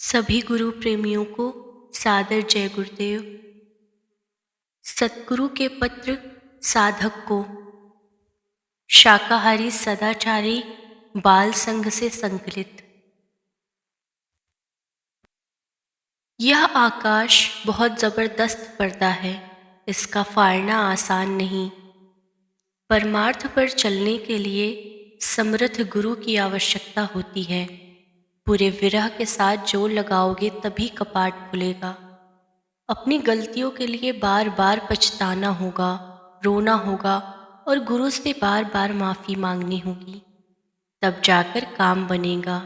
सभी गुरु प्रेमियों को सादर जय गुरुदेव। सतगुरु के पत्र साधक को। शाकाहारी सदाचारी बाल संघ से संकलित। यह आकाश बहुत जबरदस्त पर्दा है, इसका फाड़ना आसान नहीं। परमार्थ पर चलने के लिए समर्थ गुरु की आवश्यकता होती है। पूरे विरह के साथ जोर लगाओगे तभी कपाट खुलेगा। अपनी गलतियों के लिए बार बार पछताना होगा, रोना होगा और गुरु से बार बार माफ़ी मांगनी होगी, तब जाकर काम बनेगा।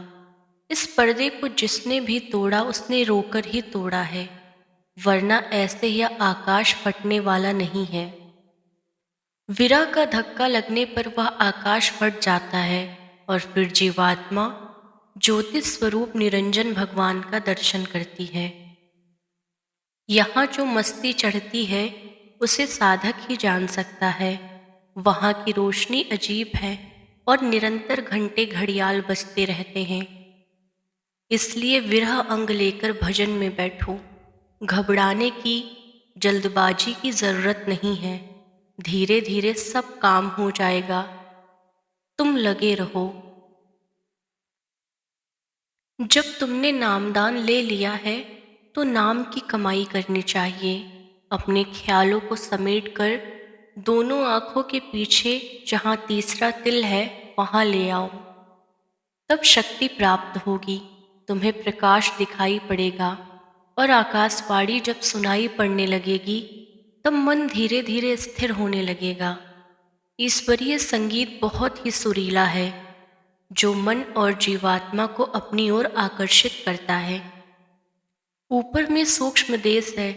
इस पर्दे को जिसने भी तोड़ा उसने रोकर ही तोड़ा है, वरना ऐसे यह आकाश फटने वाला नहीं है। विरह का धक्का लगने पर वह आकाश फट जाता है और फिर जीवात्मा ज्योति स्वरूप निरंजन भगवान का दर्शन करती है। यहाँ जो मस्ती चढ़ती है उसे साधक ही जान सकता है। वहाँ की रोशनी अजीब है और निरंतर घंटे घड़ियाल बजते रहते हैं। इसलिए विरह अंग लेकर भजन में बैठो। घबराने की, जल्दबाजी की जरूरत नहीं है। धीरे धीरे सब काम हो जाएगा, तुम लगे रहो। जब तुमने नामदान ले लिया है तो नाम की कमाई करनी चाहिए। अपने ख्यालों को समेटकर दोनों आँखों के पीछे जहाँ तीसरा तिल है वहाँ ले आओ, तब शक्ति प्राप्त होगी। तुम्हें प्रकाश दिखाई पड़ेगा और आकाशवाणी जब सुनाई पड़ने लगेगी तब मन धीरे धीरे स्थिर होने लगेगा। ईश्वरीय संगीत बहुत ही सुरीला है, जो मन और जीवात्मा को अपनी ओर आकर्षित करता है। ऊपर में सूक्ष्म देश है,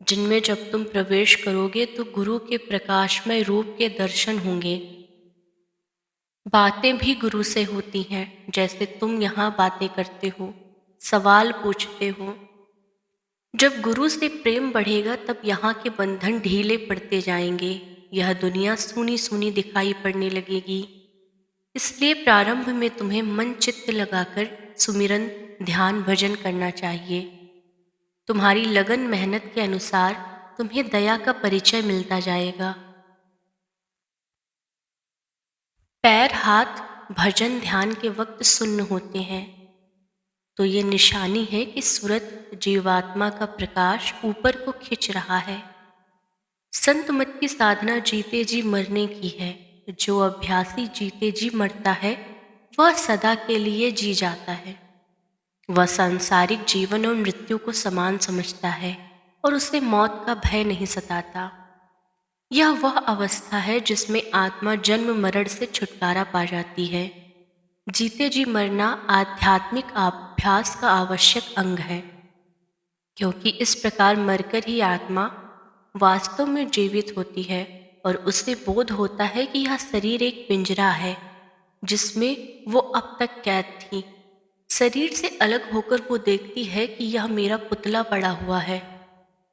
जिनमें जब तुम प्रवेश करोगे तो गुरु के प्रकाशमय रूप के दर्शन होंगे। बातें भी गुरु से होती हैं, जैसे तुम यहाँ बातें करते हो, सवाल पूछते हो। जब गुरु से प्रेम बढ़ेगा तब यहाँ के बंधन ढीले पड़ते जाएंगे। यह दुनिया सूनी सूनी दिखाई पड़ने लगेगी। इसलिए प्रारंभ में तुम्हें मन चित्त लगाकर सुमिरन, ध्यान, भजन करना चाहिए। तुम्हारी लगन मेहनत के अनुसार तुम्हें दया का परिचय मिलता जाएगा। पैर हाथ भजन ध्यान के वक्त सुन्न होते हैं तो ये निशानी है कि सूरत जीवात्मा का प्रकाश ऊपर को खिंच रहा है। संत मत की साधना जीते जी मरने की है। जो अभ्यासी जीते जी मरता है वह सदा के लिए जी जाता है। वह सांसारिक जीवन और मृत्यु को समान समझता है और उसे मौत का भय नहीं सताता। यह वह अवस्था है जिसमें आत्मा जन्म मरण से छुटकारा पा जाती है। जीते जी मरना आध्यात्मिक अभ्यास का आवश्यक अंग है, क्योंकि इस प्रकार मरकर ही आत्मा वास्तव में जीवित होती है और उसे बोध होता है कि यह शरीर एक पिंजरा है जिसमें वो अब तक कैद थी। शरीर से अलग होकर वो देखती है कि यह मेरा पुतला पड़ा हुआ है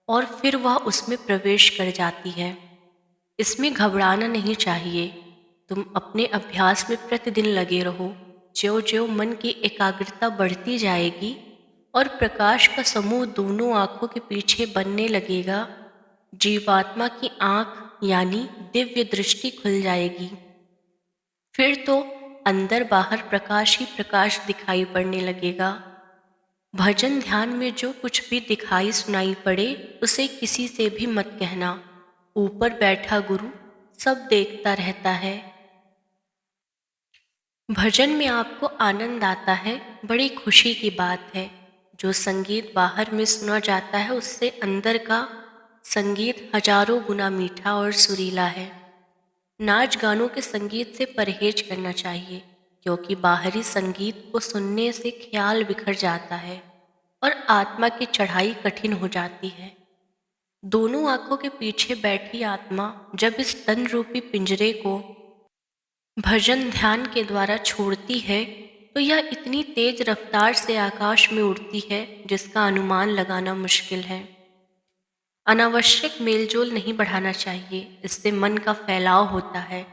और फिर वह उसमें प्रवेश कर जाती है। इसमें घबराना नहीं चाहिए। तुम अपने अभ्यास में प्रतिदिन लगे रहो। ज्यों ज्यों मन की एकाग्रता बढ़ती जाएगी और प्रकाश का समूह दोनों आँखों के पीछे बनने लगेगा, जीवात्मा की आँख यानी दिव्य दृष्टि खुल जाएगी। फिर तो अंदर बाहर प्रकाश ही प्रकाश दिखाई पड़ने लगेगा। भजन ध्यान में जो कुछ भी दिखाई सुनाई पड़े उसे किसी से भी मत कहना। ऊपर बैठा गुरु सब देखता रहता है। भजन में आपको आनंद आता है, बड़ी खुशी की बात है। जो संगीत बाहर में सुना जाता है उससे अंदर का संगीत हजारों गुना मीठा और सुरीला है। नाच गानों के संगीत से परहेज करना चाहिए, क्योंकि बाहरी संगीत को सुनने से ख्याल बिखर जाता है और आत्मा की चढ़ाई कठिन हो जाती है। दोनों आंखों के पीछे बैठी आत्मा जब इस तन रूपी पिंजरे को भजन ध्यान के द्वारा छोड़ती है तो यह इतनी तेज रफ्तार से आकाश में उड़ती है जिसका अनुमान लगाना मुश्किल है। अनावश्यक मेलजोल नहीं बढ़ाना चाहिए, इससे मन का फैलाव होता है।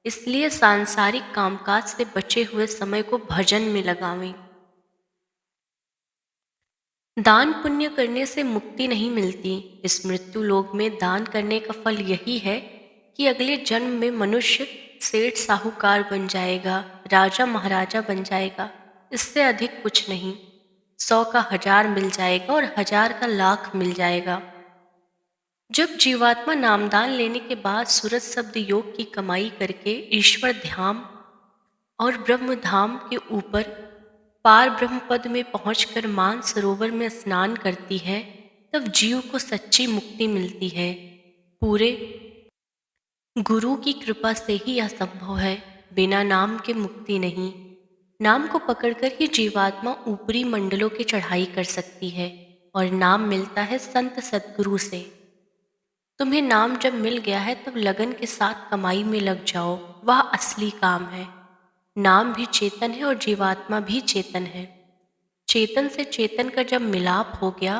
इसलिए सांसारिक कामकाज से बचे हुए समय को भजन में लगावें। दान पुण्य करने से मुक्ति नहीं मिलती। इस मृत्यु लोक में दान करने का फल यही है कि अगले जन्म में मनुष्य सेठ साहूकार बन जाएगा, राजा महाराजा बन जाएगा। इससे अधिक कुछ नहीं। 100 का 1000 मिल जाएगा और 1000 का लाख मिल जाएगा। जब जीवात्मा नामदान लेने के बाद सूरज शब्द योग की कमाई करके ईश्वर ध्यान और ब्रह्म धाम के ऊपर पार ब्रह्म पद में पहुंचकर मान सरोवर में स्नान करती है, तब जीव को सच्ची मुक्ति मिलती है। पूरे गुरु की कृपा से ही यह संभव है। बिना नाम के मुक्ति नहीं। नाम को पकड़कर ही जीवात्मा ऊपरी मंडलों की चढ़ाई कर सकती है और नाम मिलता है संत सद्गुरु से। तुम्हें नाम जब मिल गया है तब लगन के साथ कमाई में लग जाओ, वह असली काम है। नाम भी चेतन है और जीवात्मा भी चेतन है। चेतन से चेतन का जब मिलाप हो गया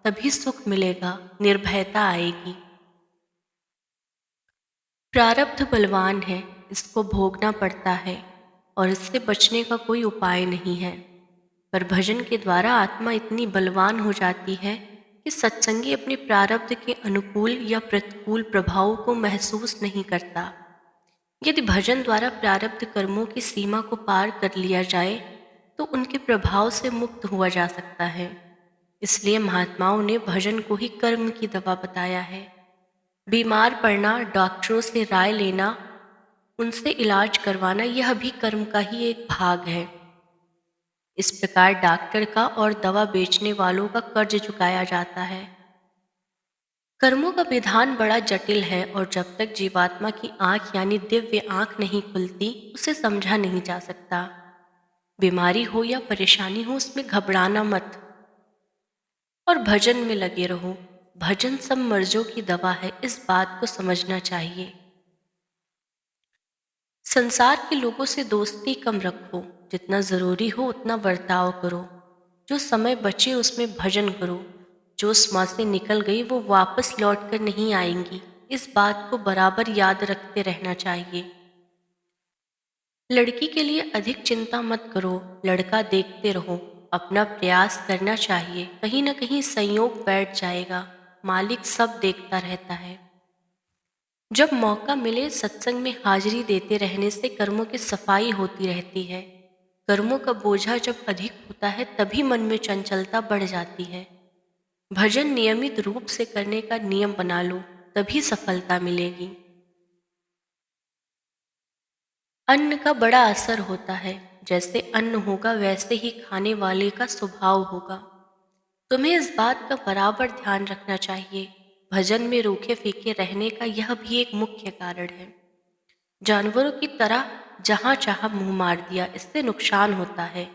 तभी सुख मिलेगा, निर्भयता आएगी। प्रारब्ध बलवान है, इसको भोगना पड़ता है और इससे बचने का कोई उपाय नहीं है। पर भजन के द्वारा आत्मा इतनी बलवान हो जाती है कि सत्संगी अपने प्रारब्ध के अनुकूल या प्रतिकूल प्रभाव को महसूस नहीं करता। यदि भजन द्वारा प्रारब्ध कर्मों की सीमा को पार कर लिया जाए तो उनके प्रभाव से मुक्त हुआ जा सकता है। इसलिए महात्माओं ने भजन को ही कर्म की दवा बताया है। बीमार पड़ना, डॉक्टरों से राय लेना, उनसे इलाज करवाना, यह भी कर्म का ही एक भाग है। इस प्रकार डॉक्टर का और दवा बेचने वालों का कर्ज चुकाया जाता है। कर्मों का विधान बड़ा जटिल है और जब तक जीवात्मा की आंख यानी दिव्य आंख नहीं खुलती उसे समझा नहीं जा सकता। बीमारी हो या परेशानी हो, उसमें घबराना मत और भजन में लगे रहो। भजन सब मर्जों की दवा है, इस बात को समझना चाहिए। संसार के लोगों से दोस्ती कम रखो, जितना जरूरी हो उतना बर्ताव करो। जो समय बचे उसमें भजन करो। जो श्वासें निकल गई वो वापस लौट कर नहीं आएंगी, इस बात को बराबर याद रखते रहना चाहिए। लड़की के लिए अधिक चिंता मत करो, लड़का देखते रहो। अपना प्रयास करना चाहिए, कहीं ना कहीं संयोग बैठ जाएगा। मालिक सब देखता रहता है। जब मौका मिले सत्संग में हाजिरी देते रहने से कर्मों की सफाई होती रहती है। कर्मों का बोझा जब अधिक होता है तभी मन में चंचलता बढ़ जाती है। भजन नियमित रूप से करने का नियम बना लो, तभी सफलता मिलेगी। अन्न का बड़ा असर होता है। जैसे अन्न होगा वैसे ही खाने वाले का स्वभाव होगा। तुम्हें इस बात का बराबर ध्यान रखना चाहिए। भजन में रूखे फीके रहने का यह भी एक मुख्य कारण है। जानवरों की तरह जहाँ चाहा मुंह मार दिया, इससे नुकसान होता है।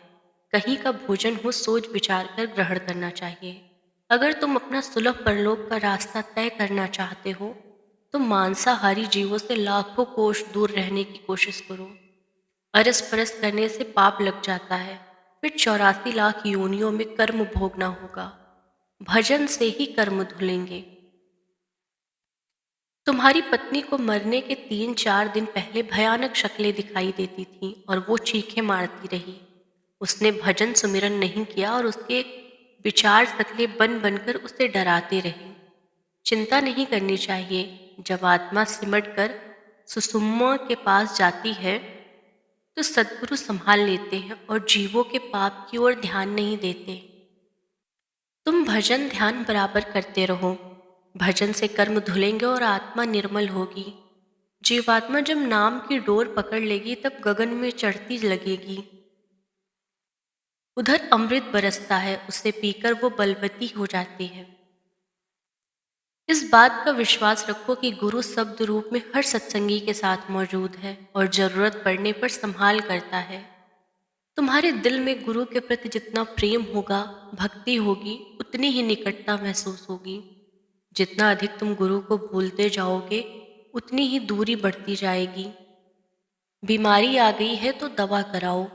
कहीं का भोजन हो सोच विचार कर ग्रहण करना चाहिए। अगर तुम अपना सुलभ परलोक का रास्ता तय करना चाहते हो तो मांसाहारी जीवों से लाखों कोस दूर रहने की कोशिश करो। अरस परस करने से पाप लग जाता है, फिर 84 लाख योनियों में कर्म भोगना होगा। भजन से ही कर्म धुलेंगे। तुम्हारी पत्नी को मरने के 3-4 दिन पहले भयानक शक्लें दिखाई देती थीं और वो चीखें मारती रही। उसने भजन सुमिरन नहीं किया और उसके विचार शक्लें बन बनकर उसे डराते रहे। चिंता नहीं करनी चाहिए। जब आत्मा सिमट कर सुषुम्ना के पास जाती है तो सद्गुरु संभाल लेते हैं और जीवों के पाप की ओर ध्यान नहीं देते। तुम भजन ध्यान बराबर करते रहो। भजन से कर्म धुलेंगे और आत्मा निर्मल होगी। जीवात्मा जब नाम की डोर पकड़ लेगी तब गगन में चढ़ती लगेगी। उधर अमृत बरसता है, उसे पीकर वो बलवती हो जाती है। इस बात का विश्वास रखो कि गुरु शब्द रूप में हर सत्संगी के साथ मौजूद है और जरूरत पड़ने पर संभाल करता है। तुम्हारे दिल में गुरु के प्रति जितना प्रेम होगा, भक्ति होगी, उतनी ही निकटता महसूस होगी। जितना अधिक तुम गुरु को भूलते जाओगे उतनी ही दूरी बढ़ती जाएगी। बीमारी आ गई है तो दवा कराओ।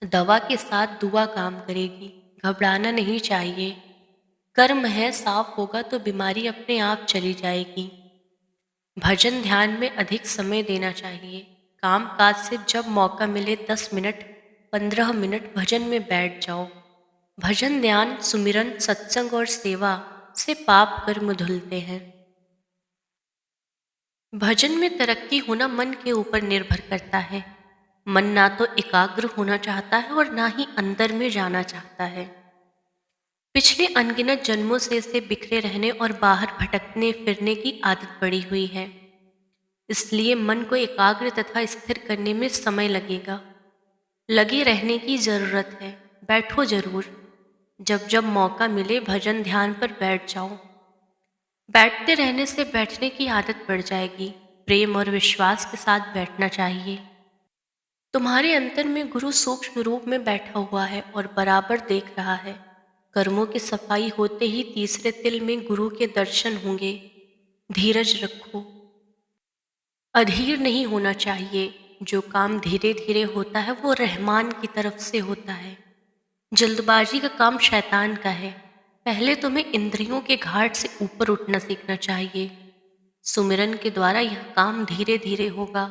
दवा के साथ दुआ काम करेगी। घबराना नहीं चाहिए। कर्म है, साफ होगा तो बीमारी अपने आप चली जाएगी। भजन ध्यान में अधिक समय देना चाहिए। काम काज से जब मौका मिले 10 मिनट 15 मिनट भजन में बैठ जाओ। भजन, ध्यान, सुमिरन, सत्संग और सेवा से पाप कर्म धुलते हैं। भजन में तरक्की होना मन के ऊपर निर्भर करता है। मन ना तो एकाग्र होना चाहता है और ना ही अंदर में जाना चाहता है। पिछले अनगिनत जन्मों से इसे बिखरे रहने और बाहर भटकने फिरने की आदत पड़ी हुई है। इसलिए मन को एकाग्र तथा स्थिर करने में समय लगेगा। लगे रहने की जरूरत है। बैठो जरूर। जब जब मौका मिले भजन ध्यान पर बैठ जाओ। बैठते रहने से बैठने की आदत पड़ जाएगी। प्रेम और विश्वास के साथ बैठना चाहिए। तुम्हारे अंतर में गुरु सूक्ष्म रूप में बैठा हुआ है और बराबर देख रहा है। कर्मों की सफाई होते ही तीसरे तिल में गुरु के दर्शन होंगे। धीरज रखो। अधीर नहीं होना चाहिए। जो काम धीरे धीरे होता है वो रहमान की तरफ से होता है। जल्दबाजी का काम शैतान का है। पहले तुम्हें इंद्रियों के घाट से ऊपर उठना सीखना चाहिए। सुमिरन के द्वारा यह काम धीरे धीरे होगा।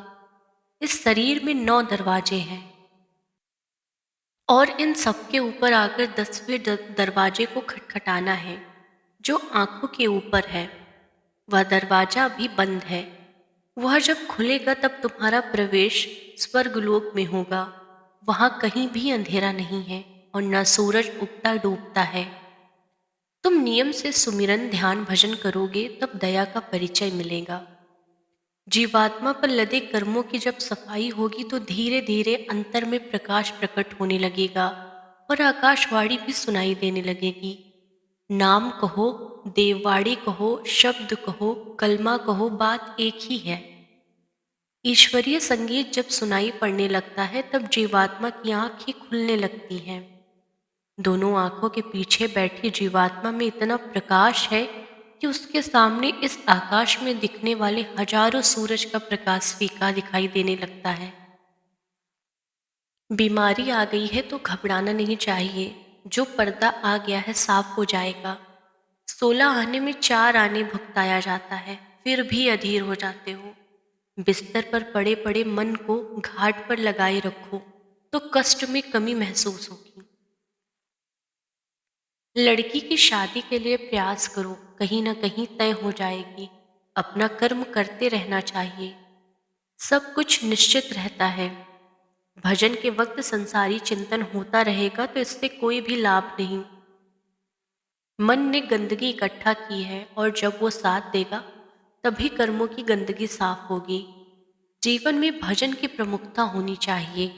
इस शरीर में 9 दरवाजे हैं और इन सबके ऊपर आकर 10वें दरवाजे को खटखटाना है, जो आंखों के ऊपर है। वह दरवाजा अभी बंद है। वह जब खुलेगा तब तुम्हारा प्रवेश स्वर्गलोक में होगा। वहां कहीं भी अंधेरा नहीं है और न सूरज उगता डूबता है। तुम नियम से सुमिरन ध्यान भजन करोगे तब दया का परिचय मिलेगा। जीवात्मा पर लदे कर्मों की जब सफाई होगी तो धीरे धीरे अंतर में प्रकाश प्रकट होने लगेगा और आकाशवाणी भी सुनाई देने लगेगी। नाम कहो, देववाणी कहो, शब्द कहो, कलमा कहो, बात एक ही है। ईश्वरीय संगीत जब सुनाई पड़ने लगता है तब जीवात्मा की आंखें खुलने लगती हैं। दोनों आंखों के पीछे बैठी जीवात्मा में इतना प्रकाश है कि उसके सामने इस आकाश में दिखने वाले हजारों सूरज का प्रकाश फीका दिखाई देने लगता है। बीमारी आ गई है तो घबराना नहीं चाहिए। जो पर्दा आ गया है साफ हो जाएगा। 16 आने में 4 आने भुगताया जाता है, फिर भी अधीर हो जाते हो। बिस्तर पर पड़े पड़े मन को घाट पर लगाए रखो तो कष्ट में कमी महसूस होगी। लड़की की शादी के लिए प्रयास करो, कहीं ना कहीं तय हो जाएगी। अपना कर्म करते रहना चाहिए। सब कुछ निश्चित रहता है। भजन के वक्त संसारी चिंतन होता रहेगा तो इससे कोई भी लाभ नहीं। मन ने गंदगी इकट्ठा की है और जब वो साथ देगा तभी कर्मों की गंदगी साफ होगी। जीवन में भजन की प्रमुखता होनी चाहिए।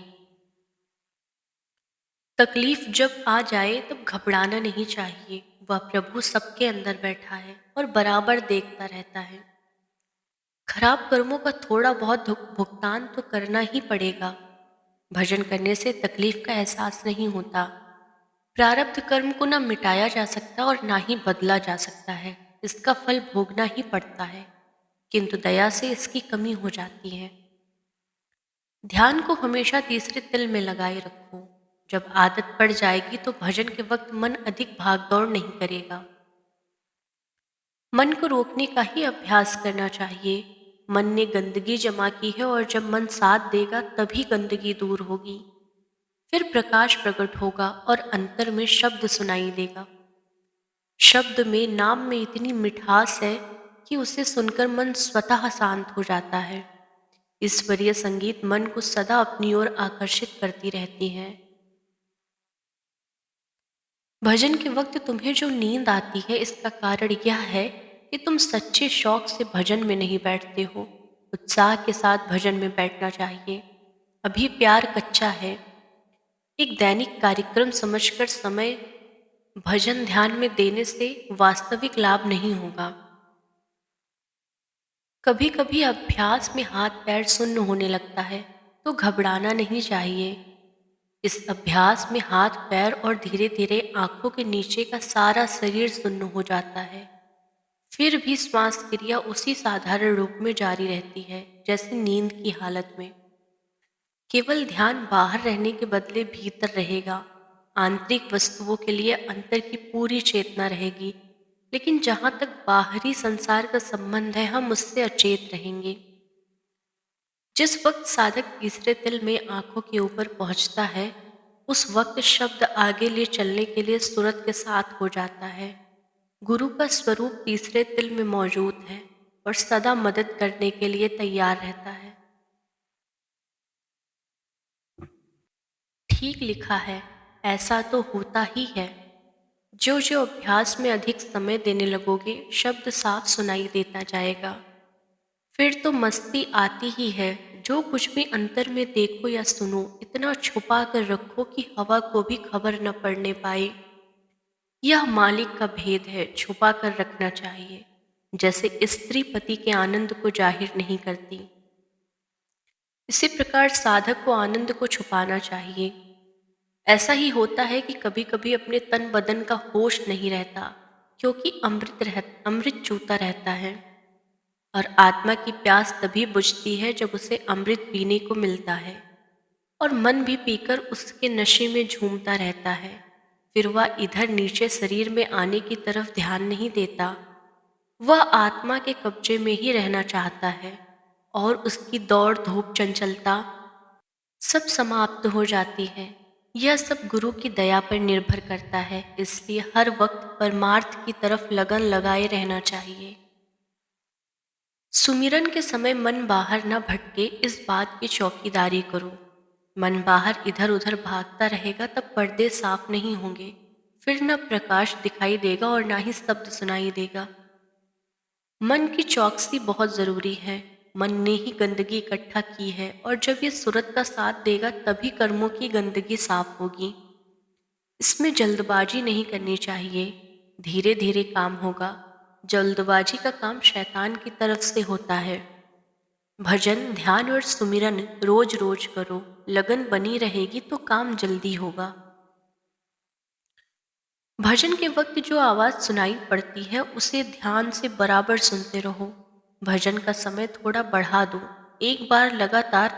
तकलीफ जब आ जाए तब घबराना नहीं चाहिए। वह प्रभु सबके अंदर बैठा है और बराबर देखता रहता है। खराब कर्मों का थोड़ा बहुत भुगतान तो करना ही पड़ेगा। भजन करने से तकलीफ का एहसास नहीं होता। प्रारब्ध कर्म को ना मिटाया जा सकता और ना ही बदला जा सकता है। इसका फल भोगना ही पड़ता है, किंतु दया से इसकी कमी हो जाती है। ध्यान को हमेशा तीसरे तिल में लगाए रखो। जब आदत पड़ जाएगी तो भजन के वक्त मन अधिक भागदौड़ नहीं करेगा। मन को रोकने का ही अभ्यास करना चाहिए। मन ने गंदगी जमा की है और जब मन साथ देगा तभी गंदगी दूर होगी। फिर प्रकाश प्रकट होगा और अंतर में शब्द सुनाई देगा। शब्द में, नाम में इतनी मिठास है कि उसे सुनकर मन स्वतः शांत हो जाता है। ईश्वरीय संगीत मन को सदा अपनी ओर आकर्षित करती रहती है। भजन के वक्त तुम्हें जो नींद आती है इसका कारण यह है कि तुम सच्चे शौक से भजन में नहीं बैठते हो। उत्साह के साथ भजन में बैठना चाहिए। अभी प्यार कच्चा है। एक दैनिक कार्यक्रम समझकर समय भजन ध्यान में देने से वास्तविक लाभ नहीं होगा। कभी कभी अभ्यास में हाथ पैर सुन्न होने लगता है तो घबराना नहीं चाहिए। इस अभ्यास में हाथ पैर और धीरे धीरे आंखों के नीचे का सारा शरीर सुन्न हो जाता है। फिर भी श्वास क्रिया उसी साधारण रूप में जारी रहती है जैसे नींद की हालत में। केवल ध्यान बाहर रहने के बदले भीतर रहेगा। आंतरिक वस्तुओं के लिए अंतर की पूरी चेतना रहेगी, लेकिन जहां तक बाहरी संसार का संबंध है हम उससे अचेत रहेंगे। जिस वक्त साधक तीसरे तिल में आंखों के ऊपर पहुंचता है उस वक्त शब्द आगे ले चलने के लिए सूरत के साथ हो जाता है। गुरु का स्वरूप तीसरे तिल में मौजूद है और सदा मदद करने के लिए तैयार रहता है। ठीक लिखा है, ऐसा तो होता ही है। जो जो अभ्यास में अधिक समय देने लगोगे, शब्द साफ सुनाई देता जाएगा। फिर तो मस्ती आती ही है। जो कुछ भी अंतर में देखो या सुनो, इतना छुपा कर रखो कि हवा को भी खबर न पड़ने पाए। यह मालिक का भेद है, छुपा कर रखना चाहिए। जैसे स्त्री पति के आनंद को जाहिर नहीं करती, इसी प्रकार साधक को आनंद को छुपाना चाहिए। ऐसा ही होता है कि कभी कभी अपने तन बदन का होश नहीं रहता, क्योंकि अमृत चूता रहता है। और आत्मा की प्यास तभी बुझती है जब उसे अमृत पीने को मिलता है, और मन भी पीकर उसके नशे में झूमता रहता है। फिर वह इधर नीचे शरीर में आने की तरफ ध्यान नहीं देता। वह आत्मा के कब्जे में ही रहना चाहता है, और उसकी दौड़ धूप चंचलता सब समाप्त हो जाती है। यह सब गुरु की दया पर निर्भर करता है, इसलिए हर वक्त परमार्थ की तरफ लगन लगाए रहना चाहिए। सुमिरन के समय मन बाहर न भटके, इस बात की चौकीदारी करो। मन बाहर इधर उधर भागता रहेगा तब पर्दे साफ नहीं होंगे। फिर न प्रकाश दिखाई देगा और ना ही शब्द सुनाई देगा। मन की चौकसी बहुत जरूरी है। मन ने ही गंदगी इकट्ठा की है, और जब ये सूरत का साथ देगा तभी कर्मों की गंदगी साफ होगी। इसमें जल्दबाजी नहीं करनी चाहिए, धीरे धीरे काम होगा। जल्दबाजी का काम शैतान की तरफ से होता है। भजन, ध्यान और सुमिरन रोज रोज करो, लगन बनी रहेगी तो काम जल्दी होगा। भजन के वक्त जो आवाज़ सुनाई पड़ती है उसे ध्यान से बराबर सुनते रहो। भजन का समय थोड़ा बढ़ा दो। एक बार लगातार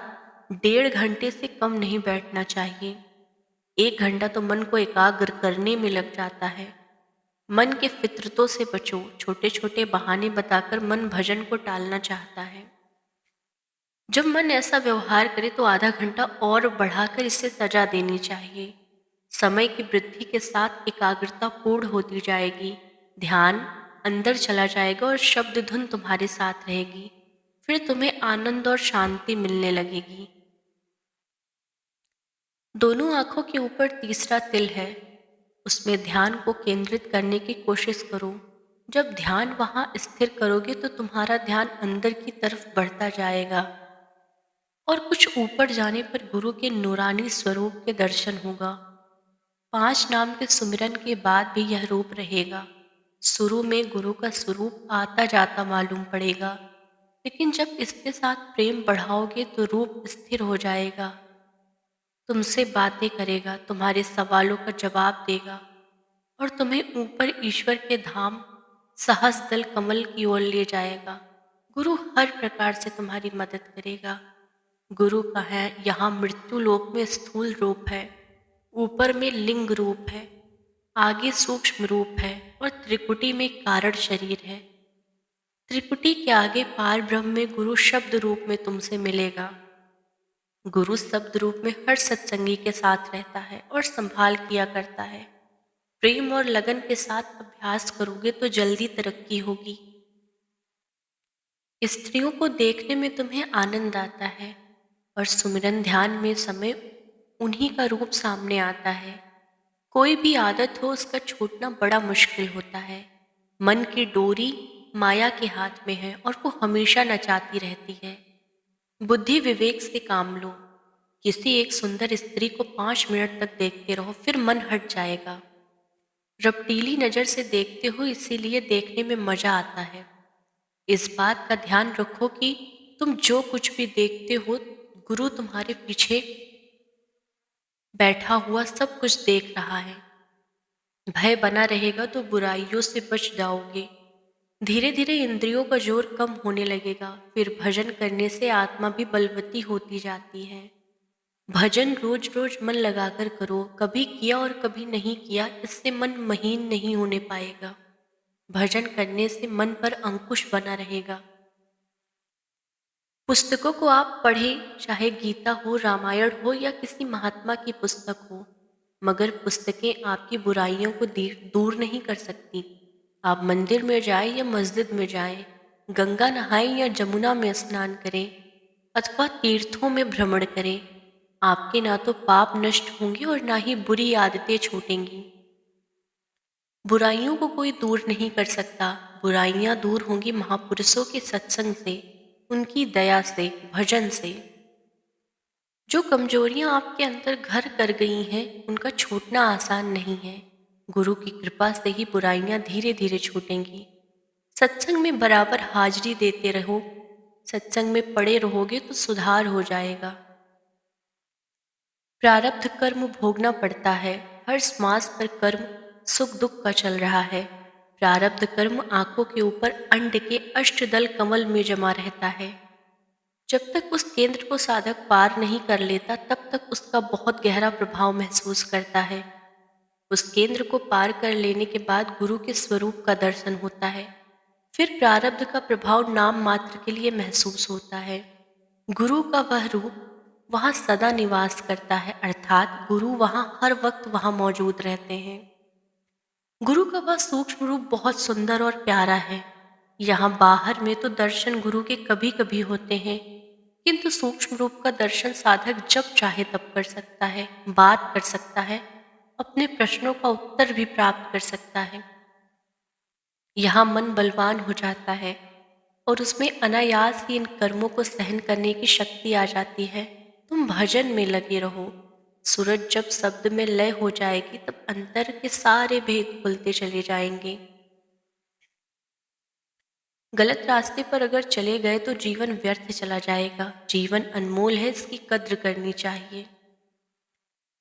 1.5 घंटे से कम नहीं बैठना चाहिए। 1 घंटा तो मन को एकाग्र करने में लग जाता है। मन के फितरतों से बचो। छोटे छोटे बहाने बताकर मन भजन को टालना चाहता है। जब मन ऐसा व्यवहार करे तो आधा घंटा और बढ़ाकर इसे सजा देनी चाहिए। समय की वृद्धि के साथ एकाग्रता पूर्ण होती जाएगी। ध्यान अंदर चला जाएगा और शब्द धुन तुम्हारे साथ रहेगी। फिर तुम्हें आनंद और शांति मिलने लगेगी। दोनों आंखों के ऊपर तीसरा तिल है, उसमें ध्यान को केंद्रित करने की कोशिश करो। जब ध्यान वहां स्थिर करोगे तो तुम्हारा ध्यान अंदर की तरफ बढ़ता जाएगा, और कुछ ऊपर जाने पर गुरु के नूरानी स्वरूप के दर्शन होगा। 5 नाम के सुमिरन के बाद भी यह रूप रहेगा। शुरू में गुरु का स्वरूप आता जाता मालूम पड़ेगा, लेकिन जब इसके साथ प्रेम बढ़ाओगे तो रूप स्थिर हो जाएगा। तुमसे बातें करेगा, तुम्हारे सवालों का जवाब देगा, और तुम्हें ऊपर ईश्वर के धाम सहस्त्र कमल की ओर ले जाएगा। गुरु हर प्रकार से तुम्हारी मदद करेगा। गुरु का है यहाँ मृत्यु लोक में स्थूल रूप है, ऊपर में लिंग रूप है, आगे सूक्ष्म रूप है, और त्रिकुटी में कारण शरीर है। त्रिकुटी के आगे पार ब्रह्म में गुरु शब्द रूप में तुमसे मिलेगा। गुरु शब्द रूप में हर सत्संगी के साथ रहता है और संभाल किया करता है। प्रेम और लगन के साथ अभ्यास करोगे तो जल्दी तरक्की होगी। स्त्रियों को देखने में तुम्हें आनंद आता है, और सुमिरन ध्यान में समय उन्हीं का रूप सामने आता है। कोई भी आदत हो उसका छूटना बड़ा मुश्किल होता है। मन की डोरी माया के हाथ में है और वो हमेशा नचाती रहती है। बुद्धि विवेक से काम लो। किसी एक सुंदर स्त्री को 5 मिनट तक देखते रहो, फिर मन हट जाएगा। रपटीली नजर से देखते हो, इसीलिए देखने में मजा आता है। इस बात का ध्यान रखो कि तुम जो कुछ भी देखते हो, गुरु तुम्हारे पीछे बैठा हुआ सब कुछ देख रहा है। भय बना रहेगा तो बुराइयों से बच जाओगे। धीरे धीरे इंद्रियों का जोर कम होने लगेगा। फिर भजन करने से आत्मा भी बलवती होती जाती है। भजन रोज रोज मन लगाकर करो। कभी किया और कभी नहीं किया, इससे मन महीन नहीं होने पाएगा। भजन करने से मन पर अंकुश बना रहेगा। पुस्तकों को आप पढ़ें, चाहे गीता हो, रामायण हो या किसी महात्मा की पुस्तक हो। मगर पुस्तकें आपकी बुराइयों को दूर नहीं कर सकती। आप मंदिर में जाएं या मस्जिद में जाएं, गंगा नहाएं या जमुना में स्नान करें अथवा तीर्थों में भ्रमण करें, आपके ना तो पाप नष्ट होंगे और ना ही बुरी आदतें छूटेंगी। बुराइयों को कोई दूर नहीं कर सकता। बुराइयां दूर होंगी महापुरुषों के सत्संग से, उनकी दया से, भजन से। जो कमजोरियां आपके अंदर घर कर गई हैं, उनका छूटना आसान नहीं है। गुरु की कृपा से ही बुराइयां धीरे धीरे छूटेंगी। सत्संग में बराबर हाजिरी देते रहो। सत्संग में पड़े रहोगे तो सुधार हो जाएगा। प्रारब्ध कर्म भोगना पड़ता है। हर श्वास पर कर्म सुख दुख का चल रहा है। प्रारब्ध कर्म आंखों के ऊपर अंड के अष्टदल कमल में जमा रहता है। जब तक उस केंद्र को साधक पार नहीं कर लेता, तब तक उसका बहुत गहरा प्रभाव महसूस करता है। उस केंद्र को पार कर लेने के बाद गुरु के स्वरूप का दर्शन होता है। फिर प्रारब्ध का प्रभाव नाम मात्र के लिए महसूस होता है। गुरु का वह रूप वहां सदा निवास करता है, अर्थात गुरु वहां हर वक्त वहां मौजूद रहते हैं। गुरु का वह सूक्ष्म रूप बहुत सुंदर और प्यारा है। यहाँ बाहर में तो दर्शन गुरु के कभी कभी होते हैं, किंतु सूक्ष्म रूप का दर्शन साधक जब चाहे तब कर सकता है, बात कर सकता है, अपने प्रश्नों का उत्तर भी प्राप्त कर सकता है। यहाँ मन बलवान हो जाता है और उसमें अनायास ही इन कर्मों को सहन करने की शक्ति आ जाती है। तुम भजन में लगे रहो। सूरज जब शब्द में लय हो जाएगी, तब अंतर के सारे भेद खुलते चले जाएंगे। गलत रास्ते पर अगर चले गए तो जीवन व्यर्थ चला जाएगा। जीवन अनमोल है, इसकी कद्र करनी चाहिए।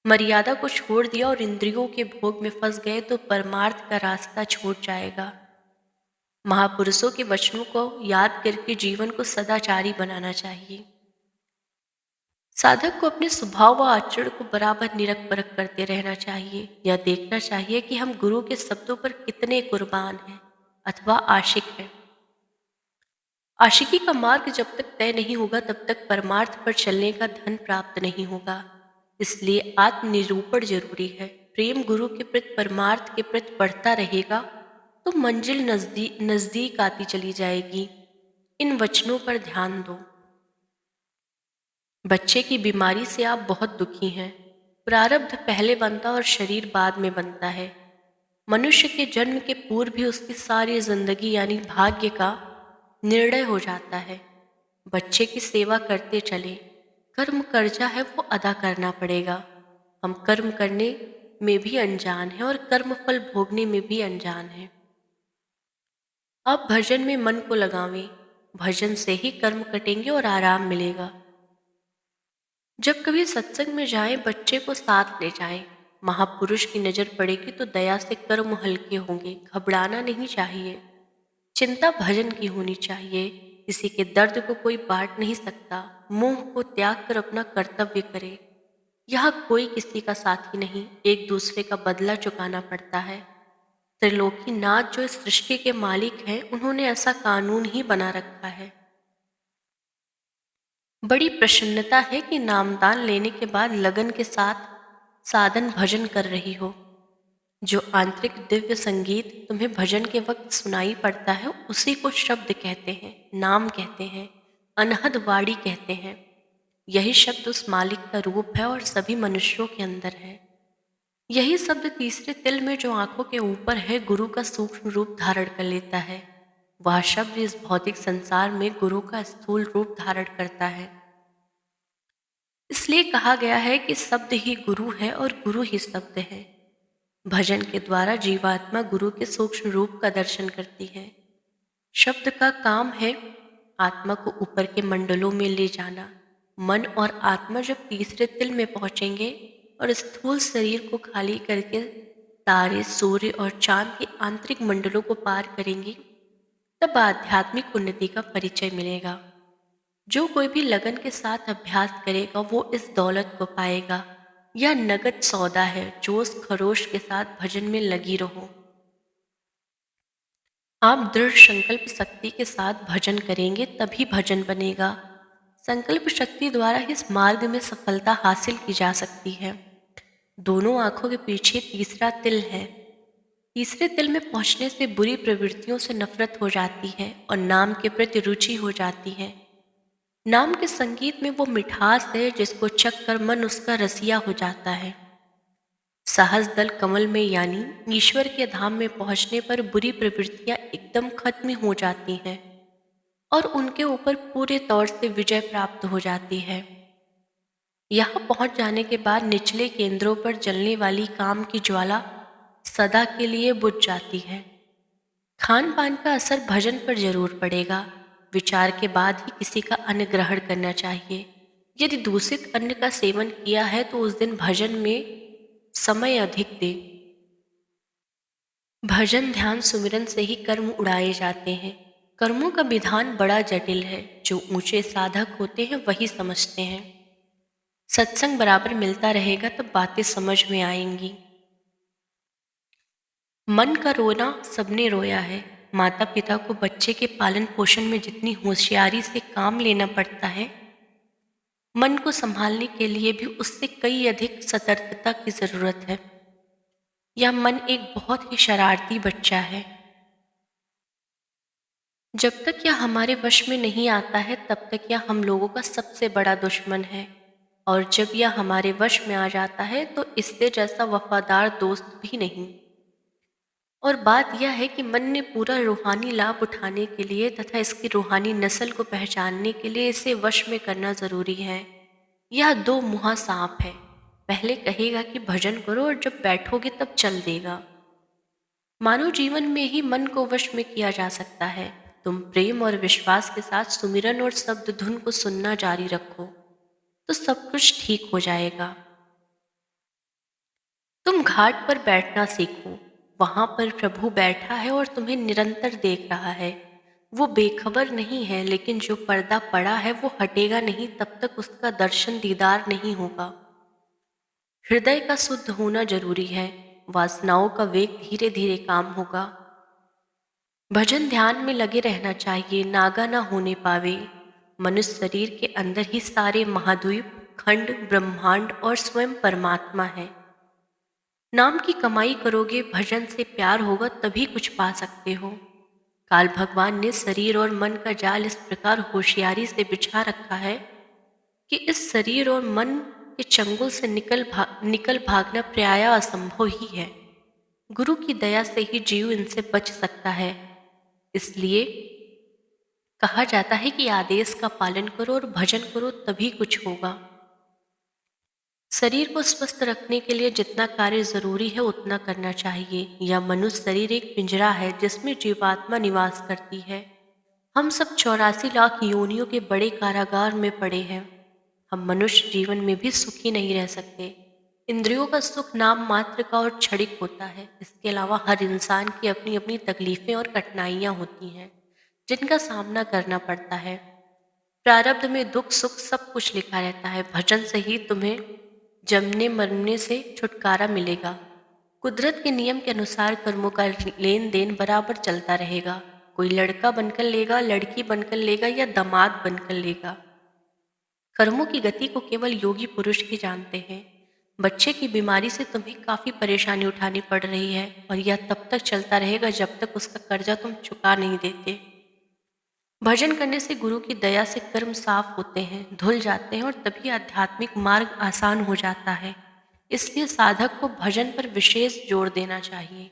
मर्यादा को छोड़ दिया और इंद्रियों के भोग में फंस गए तो परमार्थ का रास्ता छूट जाएगा। महापुरुषों के वचनों को याद करके जीवन को सदाचारी बनाना चाहिए। साधक को अपने स्वभाव व आचरण को बराबर निरख परख करते रहना चाहिए। यह देखना चाहिए कि हम गुरु के शब्दों पर कितने कुर्बान हैं अथवा आशिक हैं। आशिकी का मार्ग जब तक तय नहीं होगा, तब तक परमार्थ पर चलने का धन प्राप्त नहीं होगा। इसलिए आत्मनिरूपण जरूरी है। प्रेम गुरु के प्रति, परमार्थ के प्रति बढ़ता रहेगा तो मंजिल नजदीक नजदीक आती चली जाएगी। इन वचनों पर ध्यान दो। बच्चे की बीमारी से आप बहुत दुखी हैं। प्रारब्ध पहले बनता और शरीर बाद में बनता है। मनुष्य के जन्म के पूर्व भी उसकी सारी जिंदगी यानी भाग्य का निर्णय हो जाता है। बच्चे की सेवा करते चले। कर्म कर्जा है, वो अदा करना पड़ेगा। हम कर्म करने में भी अनजान हैं और कर्म फल भोगने में भी अनजान हैं। आप भजन में मन को लगावें। भजन से ही कर्म कटेंगे और आराम मिलेगा। जब कभी सत्संग में जाएं, बच्चे को साथ ले जाएं। महापुरुष की नजर पड़ेगी तो दया से कर्म हल्के होंगे। घबराना नहीं चाहिए। चिंता भजन की होनी चाहिए। किसी के दर्द को कोई बांट नहीं सकता। मोह को त्याग कर अपना कर्तव्य करे। यहाँ कोई किसी का साथी नहीं, एक दूसरे का बदला चुकाना पड़ता है। त्रिलोकीनाथ जो इस सृष्टि के मालिक हैं, उन्होंने ऐसा कानून ही बना रखा है। बड़ी प्रसन्नता है कि नामदान लेने के बाद लगन के साथ साधन भजन कर रही हो। जो आंतरिक दिव्य संगीत तुम्हें भजन के वक्त सुनाई पड़ता है, उसी को शब्द कहते हैं, नाम कहते हैं, अनहद वाणी कहते हैं। यही शब्द उस मालिक का रूप है और सभी मनुष्यों के अंदर है। यही शब्द तीसरे तिल में जो आंखों के ऊपर है, गुरु का सूक्ष्म रूप धारण कर लेता है। वह शब्द इस भौतिक संसार में गुरु का स्थूल रूप धारण करता है। इसलिए कहा गया है कि शब्द ही गुरु है और गुरु ही शब्द है। भजन के द्वारा जीवात्मा गुरु के सूक्ष्म रूप का दर्शन करती है। शब्द का काम है आत्मा को ऊपर के मंडलों में ले जाना। मन और आत्मा जब तीसरे तिल में पहुंचेंगे और स्थूल शरीर को खाली करके तारे, सूर्य और चांद के आंतरिक मंडलों को पार करेंगी, तब आध्यात्मिक उन्नति का परिचय मिलेगा। जो कोई भी लगन के साथ अभ्यास करेगा, वो इस दौलत को पाएगा। यह नगद सौदा है। जोश खरोश के साथ भजन में लगी रहो। आप दृढ़ संकल्प शक्ति के साथ भजन करेंगे, तभी भजन बनेगा। संकल्प शक्ति द्वारा इस मार्ग में सफलता हासिल की जा सकती है। दोनों आंखों के पीछे तीसरा तिल है। तीसरे तिल में पहुंचने से बुरी प्रवृत्तियों से नफरत हो जाती है और नाम के प्रति रुचि हो जाती है। नाम के संगीत में वो मिठास है जिसको चख कर मन उसका रसिया हो जाता है। सहज दल कमल में यानी ईश्वर के धाम में पहुंचने पर बुरी प्रवृत्तियां एकदम खत्म हो जाती हैं और उनके ऊपर पूरे तौर से विजय प्राप्त हो जाती है। यहाँ पहुंच जाने के बाद निचले केंद्रों पर जलने वाली काम की ज्वाला सदा के लिए बुझ जाती है। खान पान का असर भजन पर जरूर पड़ेगा। विचार के बाद ही किसी का अन्न ग्रहण करना चाहिए। यदि दूषित अन्न का सेवन किया है तो उस दिन भजन में समय अधिक दे। भजन ध्यान सुमिरन से ही कर्म उड़ाए जाते हैं। कर्मों का विधान बड़ा जटिल है। जो ऊंचे साधक होते हैं वही समझते हैं। सत्संग बराबर मिलता रहेगा तब बातें समझ में आएंगी। मन का रोना सबने रोया है। माता पिता को बच्चे के पालन पोषण में जितनी होशियारी से काम लेना पड़ता है, मन को संभालने के लिए भी उससे कई अधिक सतर्कता की जरूरत है। यह मन एक बहुत ही शरारती बच्चा है। जब तक यह हमारे वश में नहीं आता है तब तक यह हम लोगों का सबसे बड़ा दुश्मन है, और जब यह हमारे वश में आ जाता है तो इससे जैसा वफादार दोस्त भी नहीं। और बात यह है कि मन ने पूरा रूहानी लाभ उठाने के लिए तथा इसकी रूहानी नस्ल को पहचानने के लिए इसे वश में करना जरूरी है। यह दो मुहा सांप है। पहले कहेगा कि भजन करो और जब बैठोगे तब चल देगा। मानव जीवन में ही मन को वश में किया जा सकता है। तुम प्रेम और विश्वास के साथ सुमिरन और शब्द धुन को सुनना जारी रखो तो सब कुछ ठीक हो जाएगा। तुम घाट पर बैठना सीखो। वहां पर प्रभु बैठा है और तुम्हें निरंतर देख रहा है। वो बेखबर नहीं है, लेकिन जो पर्दा पड़ा है वो हटेगा नहीं तब तक उसका दर्शन दीदार नहीं होगा। हृदय का शुद्ध होना जरूरी है। वासनाओं का वेग धीरे धीरे काम होगा। भजन ध्यान में लगे रहना चाहिए, नागा ना होने पावे। मनुष्य शरीर के अंदर ही सारे महाद्वीप, खंड, ब्रह्मांड और स्वयं परमात्मा है। नाम की कमाई करोगे, भजन से प्यार होगा तभी कुछ पा सकते हो। काल भगवान ने शरीर और मन का जाल इस प्रकार होशियारी से बिछा रखा है कि इस शरीर और मन के चंगुल से निकल भागना प्राय असंभव ही है। गुरु की दया से ही जीव इनसे बच सकता है। इसलिए कहा जाता है कि आदेश का पालन करो और भजन करो तभी कुछ होगा। शरीर को स्वस्थ रखने के लिए जितना कार्य जरूरी है उतना करना चाहिए। यह मनुष्य शरीर एक पिंजरा है जिसमें जीवात्मा निवास करती है। हम सब 84 लाख योनियों के बड़े कारागार में पड़े हैं। हम मनुष्य जीवन में भी सुखी नहीं रह सकते। इंद्रियों का सुख नाम मात्र का और क्षणिक होता है। इसके अलावा हर इंसान की अपनी अपनी तकलीफें और कठिनाइयां होती हैं जिनका सामना करना पड़ता है। प्रारब्ध में दुख सुख सब कुछ लिखा रहता है। भजन से ही तुम्हें जमने मरने से छुटकारा मिलेगा। कुदरत के नियम के अनुसार कर्मों का लेन देन बराबर चलता रहेगा। कोई लड़का बनकर लेगा, लड़की बनकर लेगा या दामाद बनकर लेगा। कर्मों की गति को केवल योगी पुरुष ही जानते हैं। बच्चे की बीमारी से तुम्हें काफी परेशानी उठानी पड़ रही है और यह तब तक चलता रहेगा जब तक उसका कर्जा तुम चुका नहीं देते। भजन करने से गुरु की दया से कर्म साफ होते हैं, धुल जाते हैं और तभी आध्यात्मिक मार्ग आसान हो जाता है। इसलिए साधक को भजन पर विशेष जोर देना चाहिए।